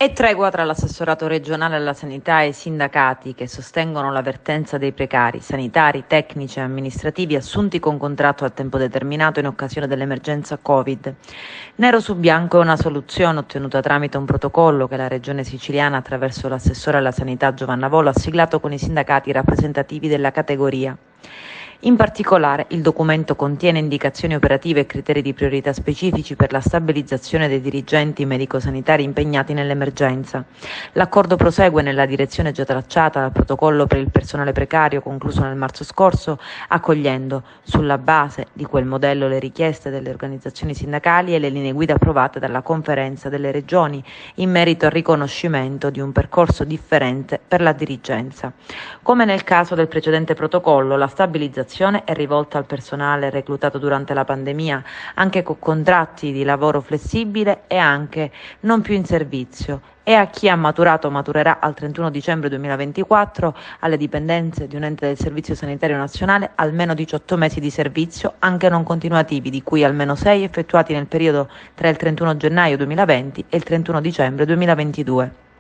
E tregua tra l'assessorato regionale alla sanità e i sindacati che sostengono la vertenza dei precari sanitari, tecnici e amministrativi assunti con contratto a tempo determinato in occasione dell'emergenza Covid. Nero su bianco è una soluzione ottenuta tramite un protocollo che la Regione siciliana, attraverso l'assessore alla sanità Giovanna Volo, ha siglato con i sindacati rappresentativi della categoria. In particolare, il documento contiene indicazioni operative e criteri di priorità specifici per la stabilizzazione dei dirigenti medico-sanitari impegnati nell'emergenza. L'accordo prosegue nella direzione già tracciata dal protocollo per il personale precario concluso nel marzo scorso, accogliendo sulla base di quel modello le richieste delle organizzazioni sindacali e le linee guida approvate dalla Conferenza delle Regioni in merito al riconoscimento di un percorso differente per la dirigenza. Come nel caso del precedente protocollo, la stabilizzazione è rivolta al personale reclutato durante la pandemia, anche con contratti di lavoro flessibile e anche non più in servizio, e a chi ha maturato o maturerà al 31 dicembre 2024 alle dipendenze di un ente del Servizio Sanitario Nazionale almeno 18 mesi di servizio, anche non continuativi, di cui almeno 6 effettuati nel periodo tra il 31 gennaio 2020 e il 31 dicembre 2022.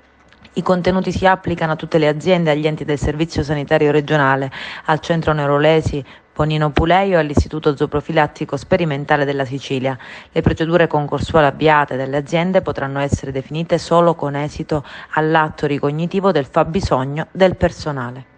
I contenuti si applicano a tutte le aziende e agli enti del Servizio Sanitario Regionale, al Centro Neurolesi Bonino Puleio e all'Istituto Zooprofilattico Sperimentale della Sicilia. Le procedure concorsuali avviate dalle aziende potranno essere definite solo con esito all'atto ricognitivo del fabbisogno del personale.